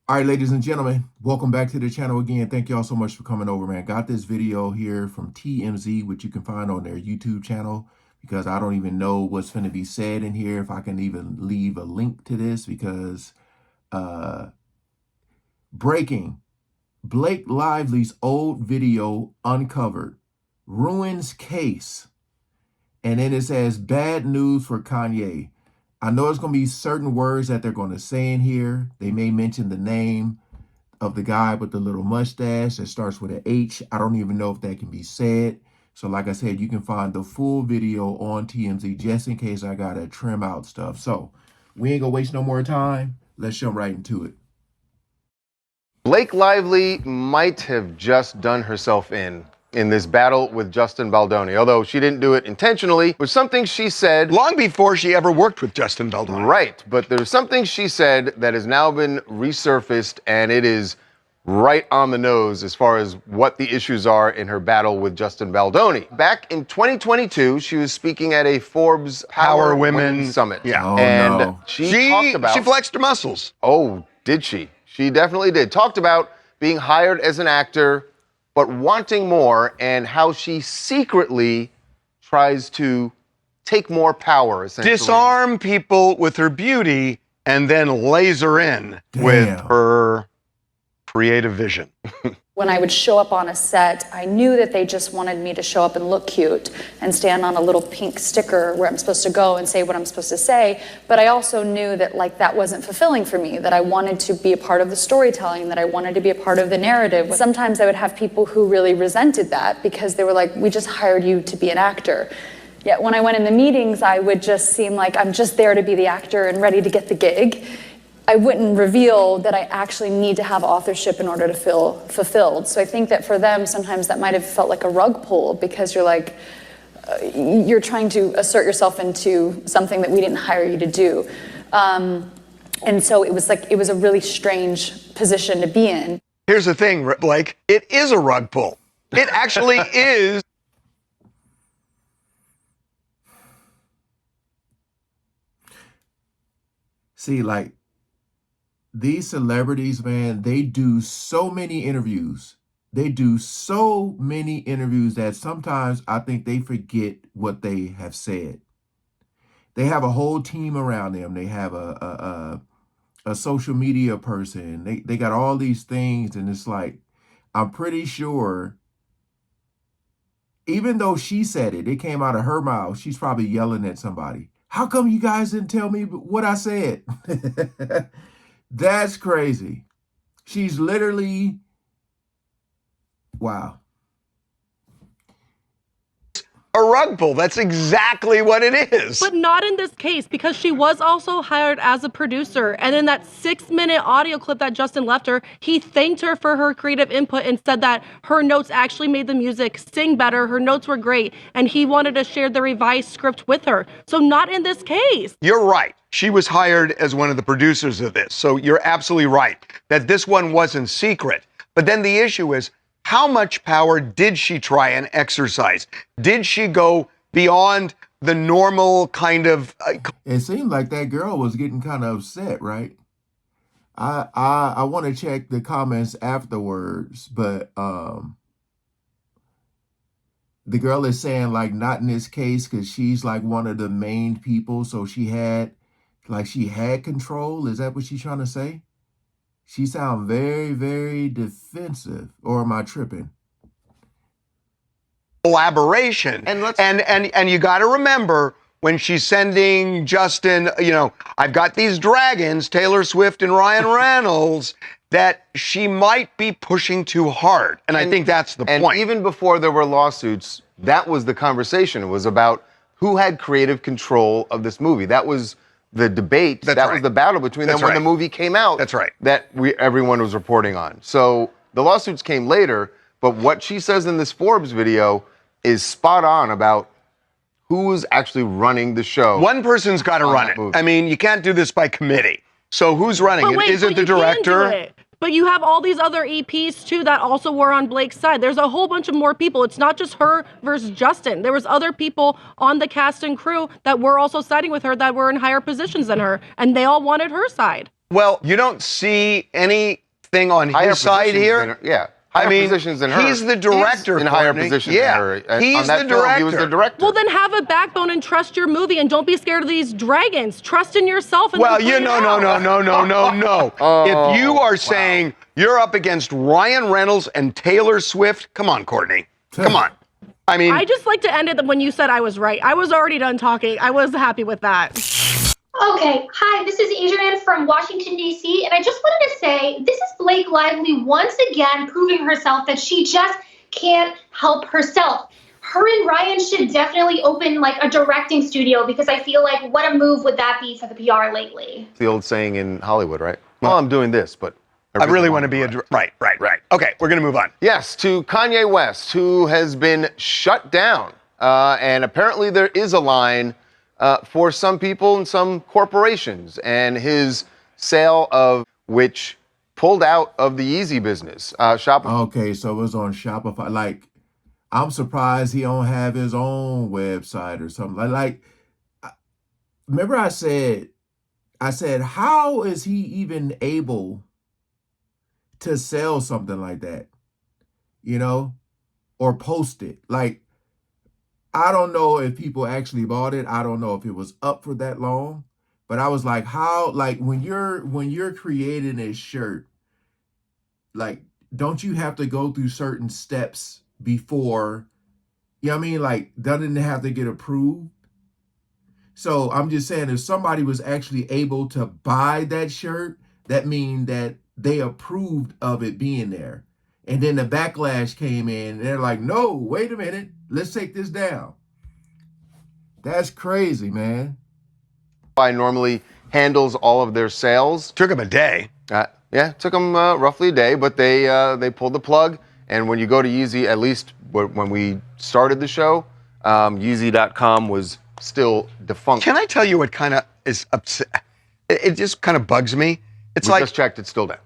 All right, ladies and gentlemen, welcome back to the channel again. Thank y'all so much for coming over, man. Got this video here from TMZ, which you can find on their YouTube channel, because I don't even know what's going to be said in here, if I can even leave a link to this, because breaking, Blake Lively's old video uncovered, ruins case. And then it says, bad news for Kanye. I know it's going to be certain words that they're going to say in here. They may mention the name of the guy with the little mustache that starts with an H. I don't even know if that can be said. So like I said, you can find the full video on TMZ just in case I got to trim out stuff. So we ain't going to waste no more time. Let's jump right into it. Blake Lively might have just done herself in this battle with Justin Baldoni, although she didn't do it intentionally. It was something she said long before she ever worked with Justin Baldoni. Right, but there's something she said that has now been resurfaced, and it is right on the nose as far as what the issues are in her battle with Justin Baldoni. Back in 2022, she was speaking at a Forbes Power Women Summit. Yeah. Oh, and no. she talked about... She flexed her muscles. Oh, did she? She definitely did. Talked about being hired as an actor, but wanting more, and how she secretly tries to take more power, essentially. Disarm people with her beauty and then laser in with her creative vision. When I would show up on a set, I knew that they just wanted me to show up and look cute and stand on a little pink sticker where I'm supposed to go and say what I'm supposed to say. But I also knew that that wasn't fulfilling for me, that I wanted to be a part of the storytelling, that I wanted to be a part of the narrative. Sometimes I would have people who really resented that because they were like, we just hired you to be an actor. Yet when I went in the meetings, I would just seem like I'm just there to be the actor and ready to get the gig. I wouldn't reveal that I actually need to have authorship in order to feel fulfilled. So I think that for them, sometimes that might have felt like a rug pull, because you're like, you're trying to assert yourself into something that we didn't hire you to do. And so it was a really strange position to be in. Here's the thing, Blake, it is a rug pull. It actually is. See, like, these celebrities, man, they do so many interviews. They do so many interviews that sometimes I think they forget what they have said. They have a whole team around them. They have a social media person. They got all these things, and it's like, I'm pretty sure, even though she said it came out of her mouth, she's probably yelling at somebody. How come you guys didn't tell me what I said? That's crazy. She's literally, wow. A rug pull. That's exactly what it is. But not in this case, because she was also hired as a producer. And in that 6-minute audio clip that Justin left her, he thanked her for her creative input and said that her notes actually made the music sing better. Her notes were great. And he wanted to share the revised script with her. So not in this case. You're right. She was hired as one of the producers of this. So you're absolutely right that this one wasn't secret. But then the issue is, how much power did she try and exercise? Did she go beyond the normal kind of... It seemed like that girl was getting kind of upset, right? I want to check the comments afterwards, but the girl is saying, like, not in this case, because she's like one of the main people, so she had control. Is that what she's trying to say? She sounds very, very defensive. Or am I tripping? Collaboration. And you got to remember, when she's sending Justin, I've got these dragons, Taylor Swift and Ryan Reynolds, that she might be pushing too hard. And I think that's the point. And even before there were lawsuits, that was the conversation. It was about who had creative control of this movie. That was the debate. That was the battle between them when the movie came out. That's right. That everyone was reporting on. So the lawsuits came later, but what she says in this Forbes video is spot on about who's actually running the show. One person's got to run it. I mean, you can't do this by committee. So who's running it? Is it the director? But you have all these other EPs too that also were on Blake's side. There's a whole bunch of more people. It's not just her versus Justin. There was other people on the cast and crew that were also siding with her that were in higher positions than her, and they all wanted her side. Well, you don't see anything on his side here? Higher positions than her. He's the director. He's in higher positions than her. He's on that the film, director. he was the director. Well, then have a backbone and trust your movie, and don't be scared of these dragons. Trust in yourself. And Well, then you put it out. no. If you are saying you're up against Ryan Reynolds and Taylor Swift, come on, Courtney. Come on. I mean, I just like to end it when you said I was right. I was already done talking. I was happy with that. Okay, hi, this is Adrienne from Washington, D.C., and I just wanted to say this is Blake Lively once again proving herself that she just can't help herself. Her and Ryan should definitely open like a directing studio because I feel like what a move would that be for the PR lately? It's the old saying in Hollywood, right? Well, I'm doing this, but I really want to be right. Okay, we're going to move on. Yes, to Kanye West, who has been shut down. And apparently there is a line for some people and some corporations, and his sale of which pulled out of the Yeezy business. Shopify. Okay, so it was on Shopify. Like, I'm surprised he don't have his own website or something. Remember I said, how is he even able to sell something like that? You know, or post it? Like, I don't know if people actually bought it. I don't know if it was up for that long. But I was like, how, like when you're creating a shirt, like, don't you have to go through certain steps before, you know what I mean? Like, doesn't it have to get approved? So I'm just saying, if somebody was actually able to buy that shirt, that means that they approved of it being there. And then the backlash came in, and they're like, no, wait a minute, let's take this down. That's crazy, man. Normally handles all of their sales. Took him a day. Yeah, it took them roughly a day, but they pulled the plug. And when you go to Yeezy, at least when we started the show, Yeezy.com was still defunct. Can I tell you what kind of is upset? It just kind of bugs me. It's we like just checked; it's still down.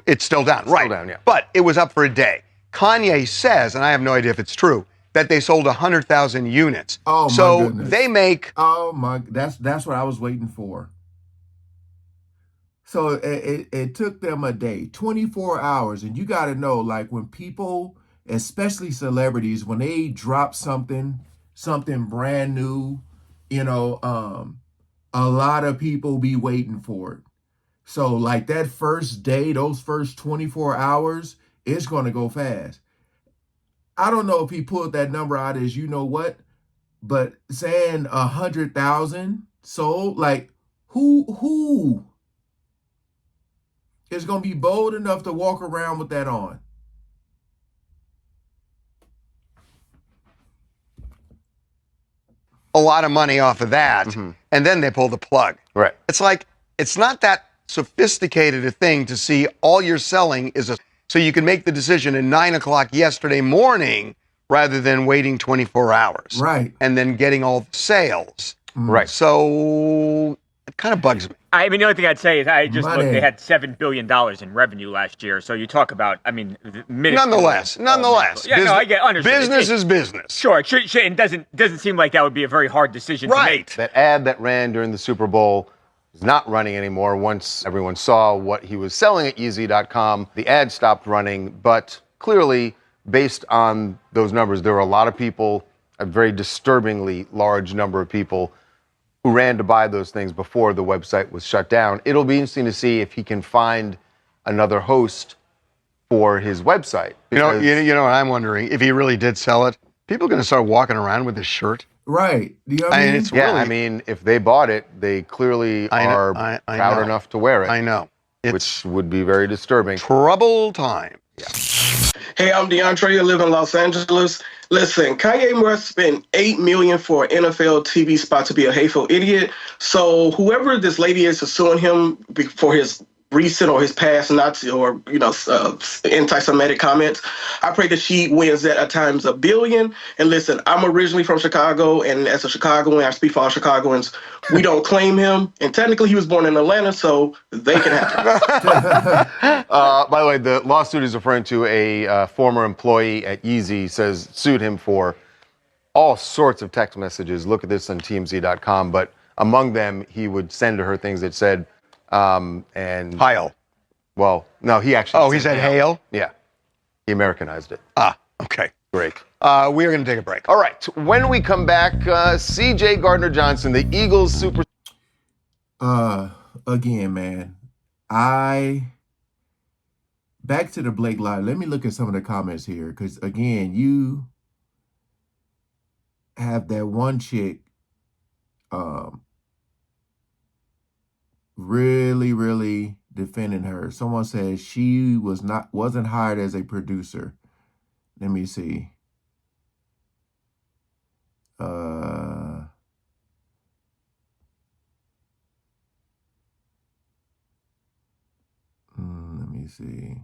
It's still down, right? Still down, yeah. But it was up for a day. Kanye says, and I have no idea if it's true, that they sold 100,000 units. Oh, my so goodness. they make. Oh my, that's what I was waiting for. So it took them a day, 24 hours, and you got to know, like when people, especially celebrities, when they drop something brand new, you know, a lot of people be waiting for it. So like that first day, those first 24 hours, it's going to go fast. I don't know if he pulled that number out as you know what, but saying 100,000 sold, like who is going to be bold enough to walk around with that on? A lot of money off of that, and then they pull the plug. Right. It's like, it's not that sophisticated a thing to see all you're selling is so you can make the decision at 9 o'clock yesterday morning rather than waiting 24 hours. Right. And then getting all the sales. Right. So it kind of bugs me. I mean, the only thing I'd say is I just Money. looked, they had $7 billion in revenue last year. So you talk about, I mean, Nonetheless. Yeah, no, I get understood. Business is business. Sure, it should, it doesn't seem like that would be a very hard decision to make. That ad that ran during the Super Bowl is not running anymore. Once everyone saw what he was selling at Yeezy.com, the ad stopped running. But clearly, based on those numbers, there were a lot of people, a very disturbingly large number of people who ran to buy those things before the website was shut down. It'll be interesting to see if he can find another host for his website. You know what I'm wondering? If he really did sell it, people are going to start walking around with this shirt. Right. Do you know what I mean? It's yeah, really, I mean, if they bought it, they clearly are proud know. enough to wear it. I know. Which would be very disturbing. Trouble time. Yeah. Hey, I'm DeAndre. I live in Los Angeles. Listen, Kanye West spent $8 million for an NFL TV spot to be a hateful idiot. So whoever this lady is suing him for his recent or his past Nazi or anti-Semitic comments, I pray that she wins that at times $1 billion. And listen, I'm originally from Chicago, and as a Chicagoan, I speak for all Chicagoans. We don't claim him, and technically he was born in Atlanta, so they can have him. By the way, the lawsuit is referring to a former employee at Yeezy, sued him for all sorts of text messages. Look at this on TMZ.com. But among them, he would send to her things that said, And Kyle. well, no, he actually. Oh, he said hail? Yeah, he Americanized it. Ah, okay. Great. We are going to take a break. All right. When we come back, C.J. Gardner-Johnson, the Eagles super. Again, man, back to the Blake Live. Let me look at some of the comments here, because again, you have that one chick, really defending her. Someone says she wasn't hired as a producer. Let me see. Let me see.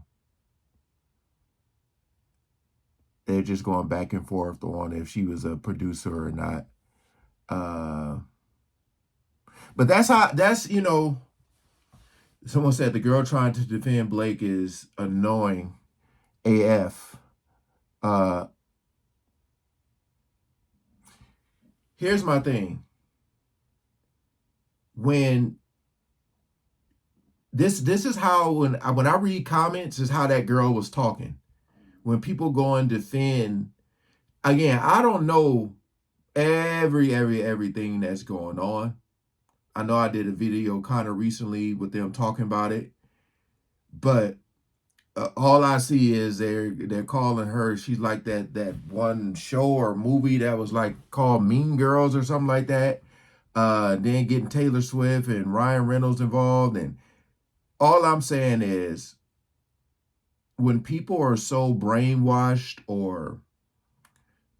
They're just going back and forth on if she was a producer or not. But that's, you know, someone said the girl trying to defend Blake is annoying AF. Here's my thing. When this is how when I read comments is how that girl was talking. When people go and defend, again, I don't know everything that's going on. I know I did a video kind of recently with them talking about it, but all I see is they're calling her. She's like that one show or movie that was like called Mean Girls or something like that. Then getting Taylor Swift and Ryan Reynolds involved, and all I'm saying is, when people are so brainwashed or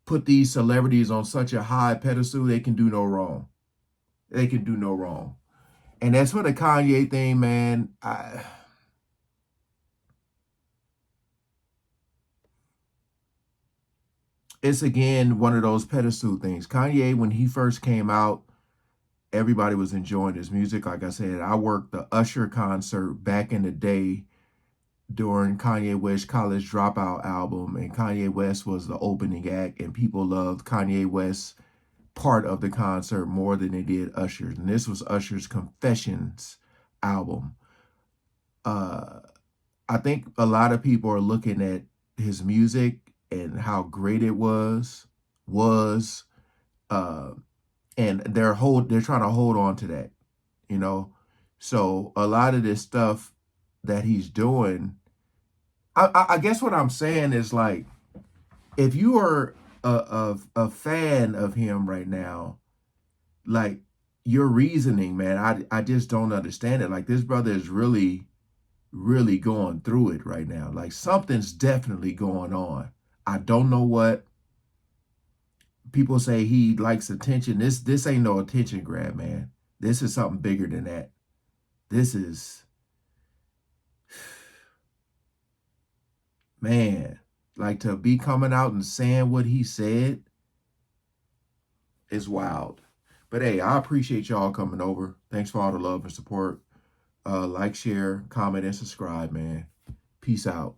put these celebrities on such a high pedestal, they can do no wrong. They can do no wrong. And that's for the Kanye thing, man. It's again one of those pedestal things. Kanye, when he first came out, everybody was enjoying his music. Like I said, I worked the Usher concert back in the day during Kanye West's College Dropout album, and Kanye West was the opening act, and people loved Kanye West's part of the concert more than they did Usher's. And this was Usher's Confessions album. I think a lot of people are looking at his music and how great it was, and they're trying to hold on to that, you know. So a lot of this stuff that he's doing, I guess what I'm saying is, like, if you are a fan of him right now, like, your reasoning, man, I just don't understand it. Like, this brother is really going through it right now. Like, something's definitely going on. I don't know what. People say he likes attention. This ain't no attention grab, man. This is something bigger than that. This is, man, like, to be coming out and saying what he said is wild. But hey, I appreciate y'all coming over. Thanks for all the love and support. Like, share, comment, and subscribe, man. Peace out.